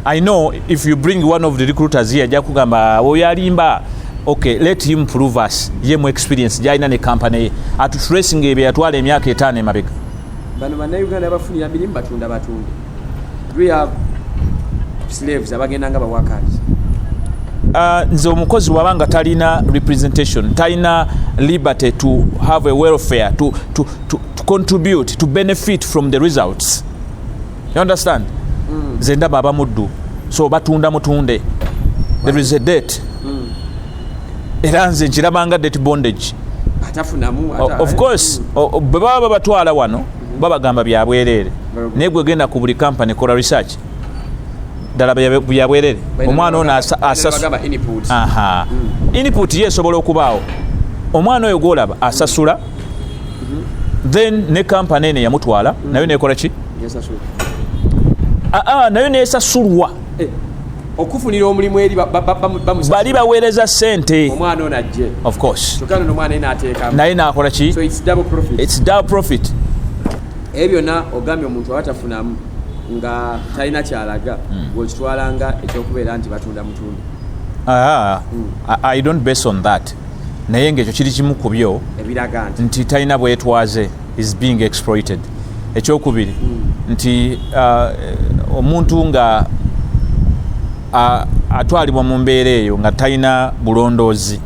I know if you bring one of the recruiters here jakugamba oyalimba okay, let him prove us ye mu experience jaina ne company atu tracing ebe yatwala emyaka 5 emabega bano bana Uganda abafunira mirimu batunda. We have slaves abagenda nga workers. Nze omukozi wabanga talina representation, talina liberty to have a welfare, to contribute, to benefit from the results. You understand? Nze ndaba abamuddu so batunda mutunde. There is a debt. Era nze nkirabanga debt bondage. Of course, baba batwala wano babagamba byabwerere. Naye gwe genda ku buli company kola research. Dala byabwerere. Omwana ono asasula. Input yesobola okubaawo. Omwana oyo gwolaba asasula. Then ne company ene yamutwala nayo nekola ki? Yasasula. Nayo nesasulwa. Okufunira omulimu eri bali baweereza sente omwana ono ajje. Of course. Kyokya omwana ena ateekamu. Naye naakola ki? So it's double profit. It's double profit. Ebyo na ogambye omuntu abatafunamu nga talina kyalaga bwekitwalanga ekyokubeera nti batunda mutundu. I don't base on that. Naye ng'ekyo kiri kimu ku byo ebiraga nti talina bwetwaze is being exploited. Ekyokubiri nti omuntu nga atwalibwa mu mbeera eyo nga talina bulondoozi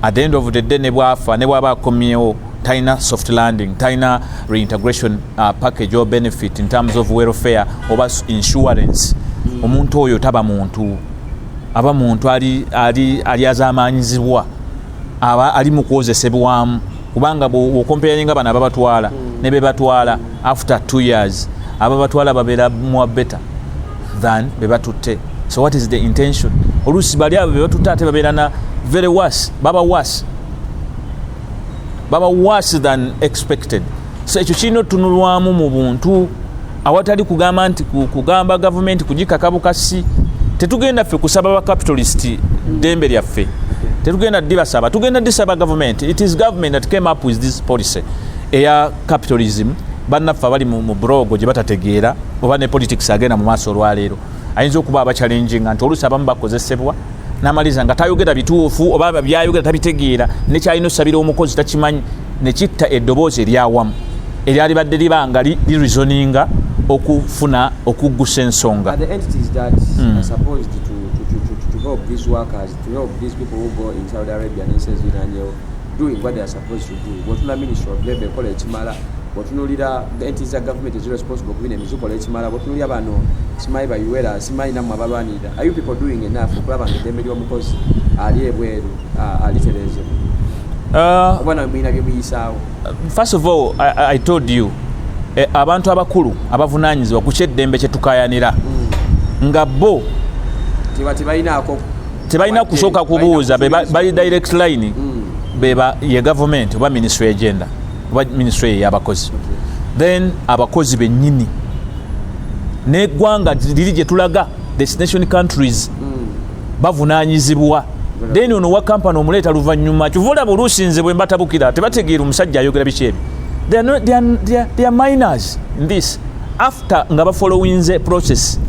at the end of the day ne bwafa ne bwaba akomyewo talina soft landing, talina reintegration package or benefit in terms of welfare oba insurance. Omuntu oyo taba muntu, aba muntu ali azamanyizibwa, aba ali mu kwozesebwamu kubanga bw'okomparinga bano ababatwala ne bebatwala after 2 years ababatwala babeera more better than bebatutte. So what is the intention? Olusi bali abo bebatutte ate babeera na very worse, baba worse than expected. So ekyo kirina otunulwamu mu buntu awatali kugamba nti kugamba government kugikaka bukasi. Tetugenda ffe kusaba ba capitalist dembe lyaffe, tetugenda dibasaba, tugenda disaba government. It is government that came up with this policy eya capitalism. Bannaffe abali mu blogo gye batategeera oba ne politics agenda mu maaso olwaleero ayinza okuba abachallenginga nti olusi abamu bakozesebwa n'amaliza nga tayogera bituufu oba byayogera tabitegeera nekyalina osabira omukozi takimanyi nekitta eddoboozi eryawamu eryali badde libanga lireasoninga okufuna okuggusa ensonga. The entities that are supposed to help these workers, to help these people who go in Saudi Arabia and Israel doing what they are supposed to do. Whatuna Ministry of Labor kola ekimala, watunulira the entities of government is responsible kubina emizukola ekimala, watunulira bano simayi bayuwera simayi namwe abalwanirira. Are you people doing enough okulaba nga eddembe ly'omukozi ali ebweru alitereze? First of all, I told you abantu abakulu abavunanyizibwa ku kyeddembe kye tukayanira nga bo tebalina kusooka kubuuza bali direct line beba ye government oba ministry agenda oba ministry y'abakozi. Then abakozi bennyini n'eggwanga liri gye tulaga destination countries bavunanyizibwa. Then ono wa kampani omuleeta luvannyuma kivula buluusinze bwe mbatabukira tebategeera omusajja ayogera biki ebyo. They are minors in this. After nga bafollowinze process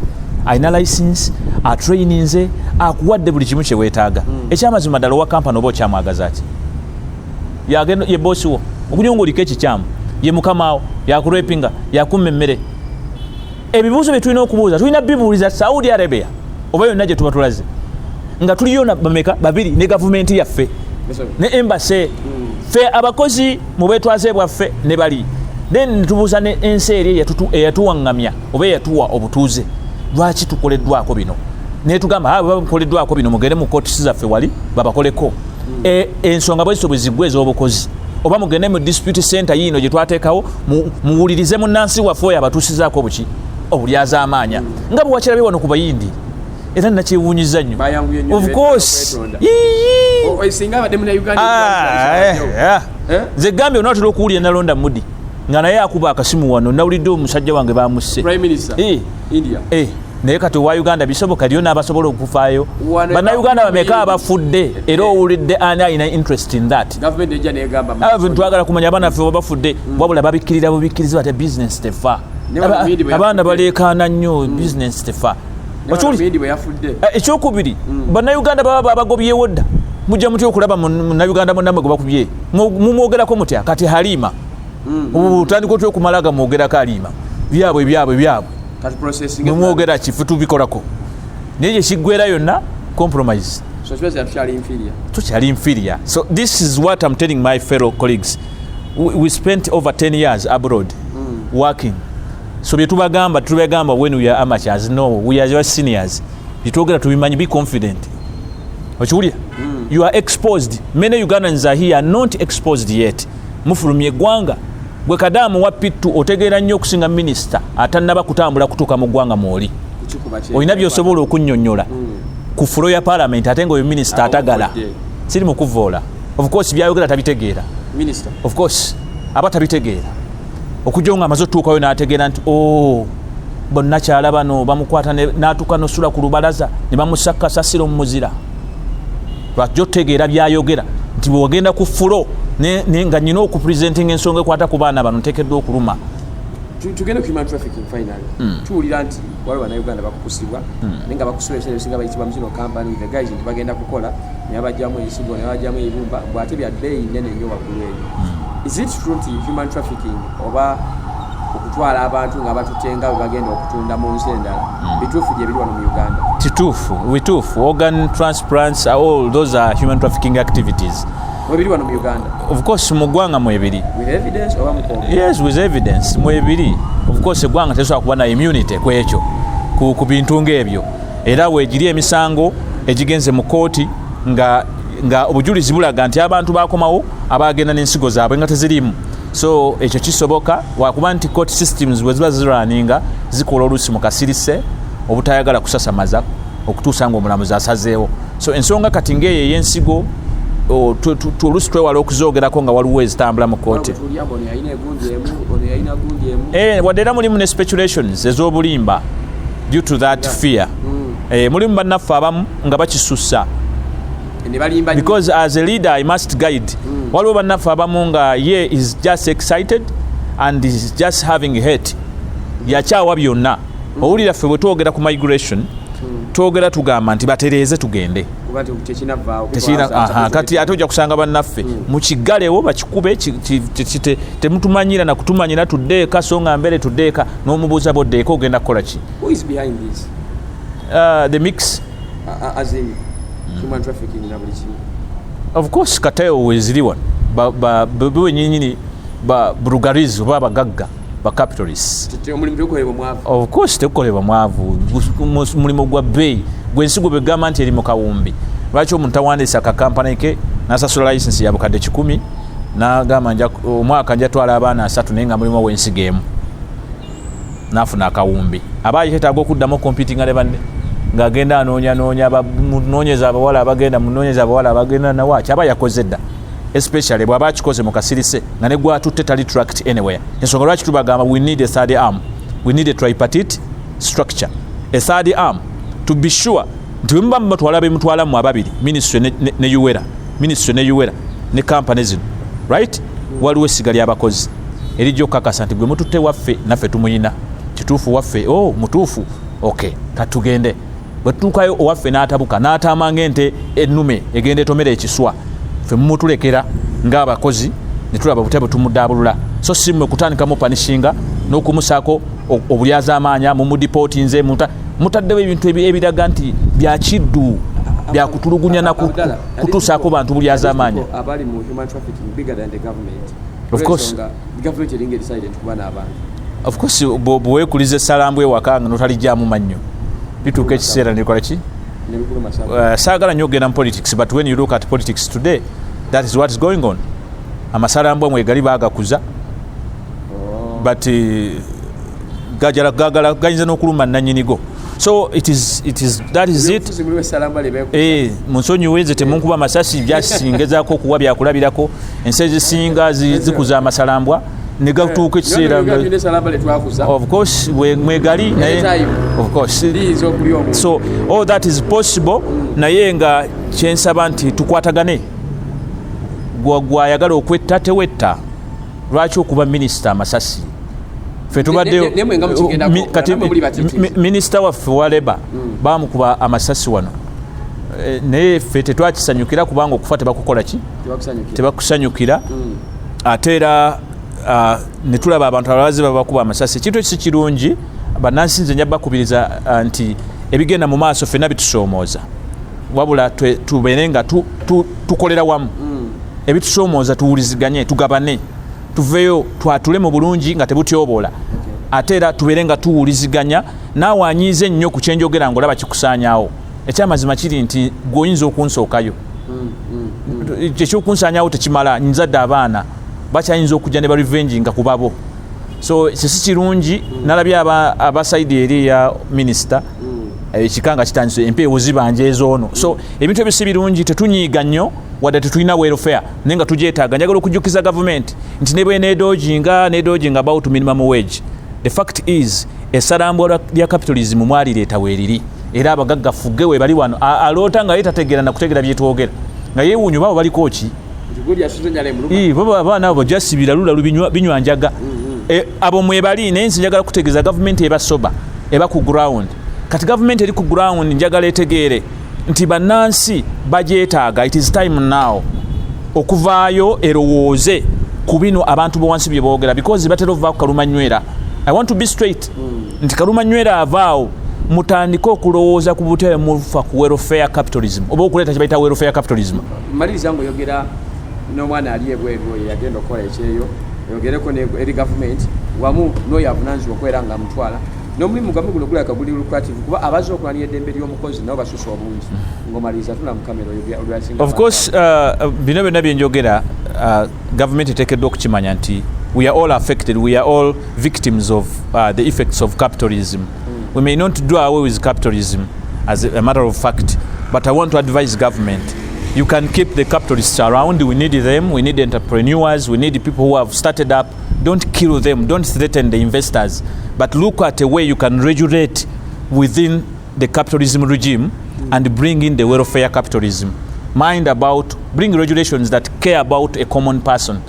ayina license atraininze akuwadde buli kimu kye weetaaga. Ekyamazima ddala owa kampani oba okyamwagaza ki? Yagenda ye bosi wo okunyongoliko ekikyamu ye mukamaawo yakurepinga yakumma emmere. Ebibuuzo bye tulina okubuuza tulina bibuuliza Saudi Arabia oba yonna gye tuba tulaze nga tuliyo na bameka babiri ne gavumenti yaffe ne embassy fe abakozi mu bwetwaze bwaffe ne bali. Then tubuuza ne ensi eri eyatuwaŋŋamya oba eyatuwa obutuuze lwaki tukoleddwako bino ne tugamba bakoleddwako bino mugere mu kootisi zaffe wali babakoleko. Ensonga bwe zisobwe ziggwe ez'obukozi oba mugende mu dispute center yino gye twateekawo muwulirize munnansi waffe oyo abatuusizaako buki obulyazaamaanya nga bwe wakirabe wano ku bayindi era nakyewuunyiza nnyo of course nze gambye onaatera okuwulira nalonda mudi nga naye akuba akasimu wano nawulidde omusajja wange bamusse naye kati owa Uganda bisoboka liyo n'abasobola okufaayo bannayuganda bameka abafudde era owulidde ani alina interest in that twagala kumanya abaana ffe babafudde wabula babikkirira bubikkiriza bate business tefa abaana baleekaana nnyo business tefa ekyokubiri bannayuganda baba babagobyewo dda mujja mutya okulaba munnayuganda munnamwe gwe bakubye mumwogerako mutya kati halima utandika otya okumalaga mwogerako halima byabwe mumwogera kifu tubikolako naye gyekiggwera yonna compromise tukyali inferior. So this is what I'm telling my fellow colleagues. We spent over 10 years abroad working. So tubagamba when we are amateurs, no, we are just seniors. Bitwogera tubimanyi, be confident. Okiwulira? You are exposed. Many Ugandans are here not exposed yet. Mufulumye eggwanga. Gwe Kadaama wa Pittu otegeera nnyo okusinga minisita atannaba kutambula kutuuka mu ggwanga mwoli. Olina by'osobola okunnyonnyola ku fulo ya parliament ate nga oyo minisita atagala. Siri mu kuvoola. Of course byayogera tabitegeera. Minister. Of course aba tabitegeera. Okujja nga amaze otuukayo n'ategeera nti bonna kyala bano bamukwata n'atuuka n'osula ku lubalaza ne bamusakka sasiro mu muzira. Lwakyo otegeera byayogera nti bw'ogenda ku fulo nga nnina okupresenting ensonga ekwata ku baana bano nteekeddwa okuluma. Tugenda ku human trafficking finally. Tuwulira nti waliwo bannayuganda bakukusibwa naye nga bakusibwa ebiseera ebisinga bayitibwa mu zino company the guys nti bagenda kukola ne babajjamu ensigo ne babajjamu ebumba bw'ate bya bbeeyi nnene nnyo waggulu eyo. Is it true nti human trafficking oba okutwala abantu nga batutenga bwe bagenda okutunda mu nsi endala bituufu gye biri wano mu Uganda? Bituufu. Organ transplants, all those are human trafficking activities. Mwebiri wano mu Uganda? Of course mu ggwanga mwebiri. With evidence oba mukongo? Yes, with evidence mwebiri. Of course eggwanga tesobola kuba na immunity ku ekyo ku bintu ng'ebyo era weegiri emisango egigenze mu kooti nga obujulizi bulaga nti abantu bakomawo abagenda n'ensigo zaabwe nga tezirimu. So ekyo kisoboka wakuba nti court systems bwe ziba ziraninga zikola oluusi mu kasirise obutayagala kusasamaza okutuusa ng'omulamuzi asazeewo. So ensonga kati ng'eyo ey'ensigo oluusi twewala okuzoogerako nga waliwo ezitambula mu kooti. Wadde era mulimu ne speculations ez'obulimba due to that fear. Mulimu bannaffe abamu nga bakisussa. Because as a leader I must guide. Waliwo bannaffe abamu nga ye is just excited and is just having hate. Yakyawa byonna. Owulira ffe bwe twogera ku migration twogera tugamba nti batereeze tugende. Kati ate ojja kusanga bannaffe mu kiggalewo bakikube temutumanyira na kutumanyira tuddeeka so nga mbere tuddeeka n'omubuuza boddeeka ogenda kukola ki? Who is behind this? The mix. As in human trafficking na buli kimu. Of course katayo weziri wano bwe nyinyini ba brugarizi oba bagagga ba capitalists. Omulimu tegukolebwa mwavu. Of course tegukolebwa mwavu. Mulimu gwa bbeeyi gwensigo begamba nti eri mu kawumbi. Lwaki omuntu awandiisa akampani ke n'asasula license ya bukadde 10 n'agamba omwaka njatwala abaana 3 naye nga mulimu w'ensigo emu n'afuna akawumbi. Abaayi hetaaga okuddamu competinga ne banne ng'agenda anoonya munoonyeza abawala abagenda na waaki aba yakoze dda especially bw'aba akikoze mu kasirise nga ne gwatutte tali tracked anywhere. Ensonga lwaki tubagamba we need a third arm, we need a tripartite structure, a third arm to be sure nti bwe muba mubatwala bemutwalamu ababiri ministry ne UWERA ne company zino right waliwo essiga ly'abakozi erijja okukakasa nti gwe mututte waffe naffe tumuyina kituufu waffe mutuufu okay katugende. Bwe tutuukayo owaffe n'atabuka n'ataama ng'ente ennume egenda etomera ekiswa ffe mumutulekera ng'abakozi ne tulaba butebe tumudaabulula. So si mmwe kutandikamu panishinga n'okumusaako obulyazaamaanya mumudipootinze mutaddewo ebintu ebiraga nti byakiddu byakutulugunya na kutuusaako bantu bulyazaamaanya. Abali mu human trafficking bigger than the government. Of course. The government eringa decided kuba n'abantu. Of course bweweekuliza essalambwe ewaka nga notalijjaamu mannyo bituuka ekiseera nekola ki? Saagala nnyo ogenda mu politics but when you look at politics today that is what is going on. amasalambwa Mwegali bagakuza but gagala gayinza n'okuluma nannyinigo. So that is it. Munsonyiwe nze temunkuba amasasi byasingezaako okuwa byakulabirako ensi ezisinga zikuza amasalambwa ne gatuuka ekiseera of course Mwegali naye of course so all that is possible naye nga kyensaba nti tukwatagane gwayagala okwetta tewetta lwaki okuba minisita amasasi ffe tubaddeyo kati minisita waffe wa Labour bamukuba amasasi wano naye ffe tetwakisanyukira kubanga okufa tebakukola ki tebakusanyukira ate era ne tulaba abantu ababazi babakuba amasasi. Ekintu ekyo si kirungi bannansi nze njaba kubiriza nti ebigenda mu maaso ffenna bitusoomooza wabula tubeere nga tukolera wamu ebitusoomooza tuwuliziganye tugabane tuveyo twatule mu bulungi nga tebutyoboola ate era tubeere nga tuwuliziganya naawe anyiize nnyo ku kyenjogera ng'olaba kikusaanyaawo. Ekyamazima kiri nti gweoyinza okunsookayo ekyokunsaanyaawo tekimala nzadde abaana bakyayinza okujja ne barevenge nga kubabo so si kirungi. Nalabye abasaidi eri ya minisita ekikanga kitandise empeewo zibanja ezoono so ebintu ebyo si birungi tetunyiiga nnyo wadde tetulina welfare naye nga tugyetaaga. Njagala okujjukiza gavumenti nti ne bwe needoging about minimum wage. The fact is esalambwa lya capitalism mwalireeta weeriri era abagagga fugge we bali wano aloota nga ye tategeera nakutegeera byetwogera nga yeewuunyo babo baliko ki abaana abo jasibira lulalu binywa njaga abo mwebali naye nsi njagala kutegeeza gavumenti ebasoba eba ku ground. Kati gavumenti eri ku ground njagala etegeere nti bannansi bagyetaaga. It is time now okuvaayo erowooze ku bino abantu b'owansi bye boogera because batera okuvaako Kalumanywera. I want to be straight nti Kalumanywera avaawo mutandike okulowooza ku buteebe mufa ku welfare capitalism oba okuleeta kye bayita welfare capitalism. Maliriza ng'oyogera n'omwana ali ebweru oyo yagenda okukola ekyeyo yogereko eri gavumenti wamu n'oyo avunaanyizibwa okubeera nga mutwala n'omulimu gamu guno gulaka guli lucrative kuba abaza okulwanira eddembe ly'omukozi nabo basusa obungi. Ng'omaliriza tula mu kamera olwasinga. Of course bino byonna bye njogera gavumenti eteekeddwa okukimanya nti we are all affected, we are all victims of the effects of capitalism. We may not do away with capitalism as a matter of fact, but I want to advise government. You can keep the capitalists around. We need them. We need entrepreneurs. We need people who have started up. Don't kill them. Don't threaten the investors. But look at a way you can regulate within the capitalism regime and bring in the welfare capitalism. Bring regulations that care about a common person.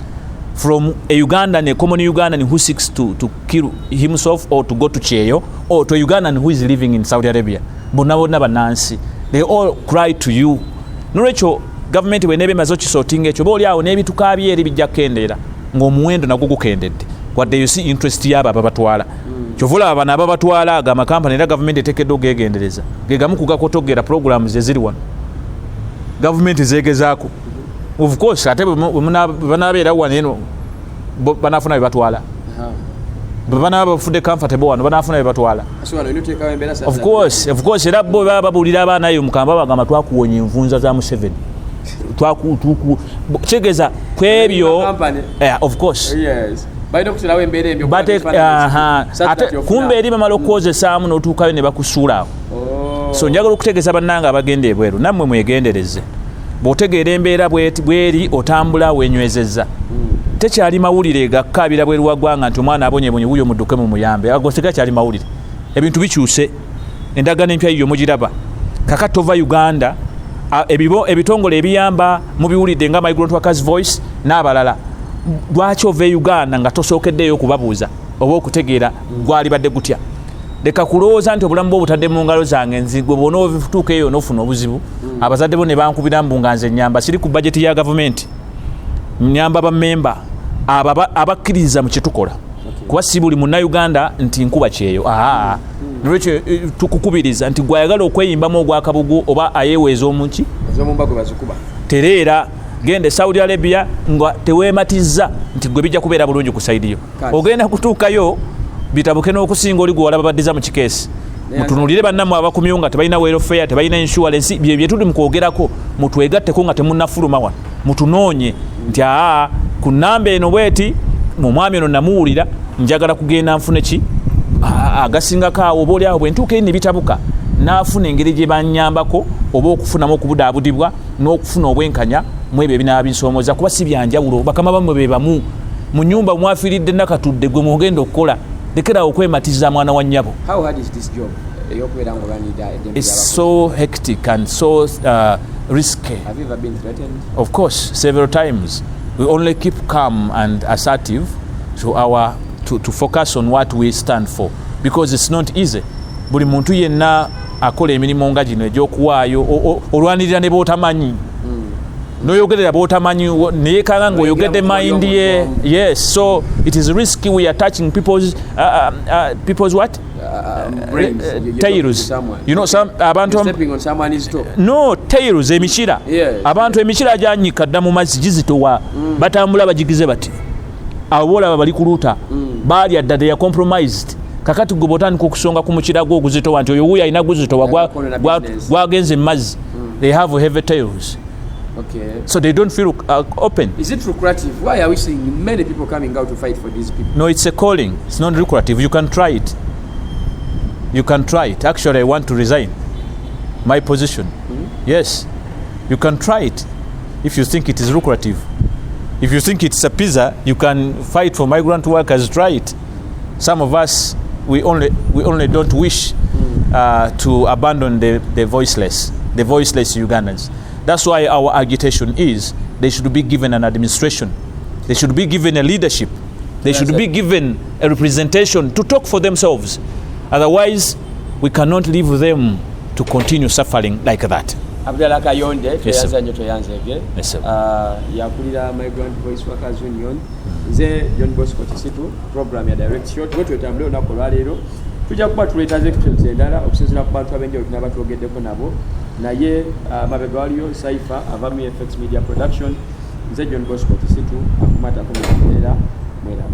From a Ugandan, a common Ugandan who seeks to kill himself or to go to jail, or to a Ugandan who is living in Saudi Arabia. They all cry to you. Nolecho government wenebe mazochi sorting echo boli awo nebitukaabye eri bijja kendeera ng'omuwendo nagwo gukendedde wadde you see interest yaba ababatwala kyovula abana ababatwala aga amakampani era government eteekeddwa ogegendereza gegamu kugakotogera programs eziri wano government zegezaako of course ate banabeera wano eno banafuna bebatwala bana bafudde comfortable wano banafuna bebatwala of course era bo babulira abaana ayo mukamba bagamba twakuwonya envunza za Museveni kigeza kwebyo of course yes bayina okutirawo embeera embyo kumbe eri bamala okukozesaamu n'otuukayo ne bakusuulaawo so njagala okutegeeza bannanga abagenda ebweru nammwe mwegendereze bw'otegeera embeera bweri otambula wenywezezza tekyali mawulire gakkaabira bweru wa ggwanga nti omwana abonyebonye wuyo mudduke mu muyambe agosega kyali mawulire ebintu bikyuse endagaano empya yiyo mugiraba kaka tova Uganda ebitongole ebiyamba mubiwulidde nga Migrant Workers Voice n'abalala lwaki ova Uganda nga tosookeddeyo okubabuuza oba okutegeera gwali badde gutya leka kulowooza nti obulamu bwo obutadde mu ngalo zange nzigwe bona otuuka eyo n'ofuna obuzibu abazadde bo ne bankubira mbu nga nze nnyamba siri ku budget ya gavumenti nyamba bammemba abakkiriza mu kyetukola kuba si buli munnayuganda nti nkuba kyeyo nolwekyo tukukubiriza nti gwayagala okweyimbamu ogwakabugu oba ayeeweeza omuki tereera gende Saudi Arabia nga teweematizza nti gwe bijja kubeera bulungi ku saidi yo ogenda kutuukayo bitabuke n'okusinga oli gwe walaba baddiza mu kikeesi mutunulire bannammwe abakumyo nga tebalina welfare tebalina insurance bye tuli mu kwogerako mutwegatteko nga temunnafuluma wano mutunoonye nti ku nnamba eno bweti mu mwami ono namuwulira njagala kugenda nfune ki agasingako awo oba oli awo bwe ntuuka eri ne bitabuka n'afuna engeri gye bannyambako oba okufunamu okubudaabudibwa n'okufuna obwenkanya mu ebyo ebinaaba binsomooza kuba si byanjawulo bakama bamwe be bamu mu nnyumba mwafiiridde nakatudde gwe mugenda okukola lekera okwematiza mwana wa nnyabo. How hard is this job? It's so hectic and so risky. Have you ever been threatened? Of course, several times. We only keep calm and assertive to focus on what we stand for, because it's not easy. Buli muntu yenna akola emirimu nga gino egy'okuwaayo olwanirira ne b'otamanyi n'oyogerera b'otamanyi naye kanga ng'oyogedde mind ye. Yes, so it is risky. We are touching people's what? Tails. You know, some abantu stepping on someone's toe. No, tails emikira. Yes. Abantu emikira gyanyika dda mu mazzi gizitowa batambula bagigize bati awola bali kuluta bali adda they are compromised. Kakati gwe botandika okusonga ku mukira gwo oguzitowa nti oyo wuyo alina guzitowa gwagenze mu mazzi. They have heavy tails. Okay. So they don't feel open. Is it lucrative? Why are we seeing many people coming out to fight for these people? No, it's a calling. It's not lucrative. You can try it. You can try it. Actually, I want to resign my position. Yes, you can try it if you think it is lucrative. If you think it's a pizza, you can fight for migrant workers. Try it. Some of us, we only don't wish to abandon the voiceless Ugandans. That's why our agitation is they should be given an administration. They should be given a leadership. They should be given a representation to talk for themselves. Otherwise, we cannot leave them to continue suffering like that. Abdallah Kayonde, Yes, yakulira Migrant Voice Workers Union. Nze John Bosco Kisitu, program ya direct shot. Wetu etambule olunaku olwaleero. Tujja kuba tuleeta exceptions endala okusinziira ku bantu abenjawulo tunaba twogeddeko nabo. Naye mabega waliyo Saifa ava mu FX Media Production. Nze John Bosco Kisitu akumata ku mbeera mwera.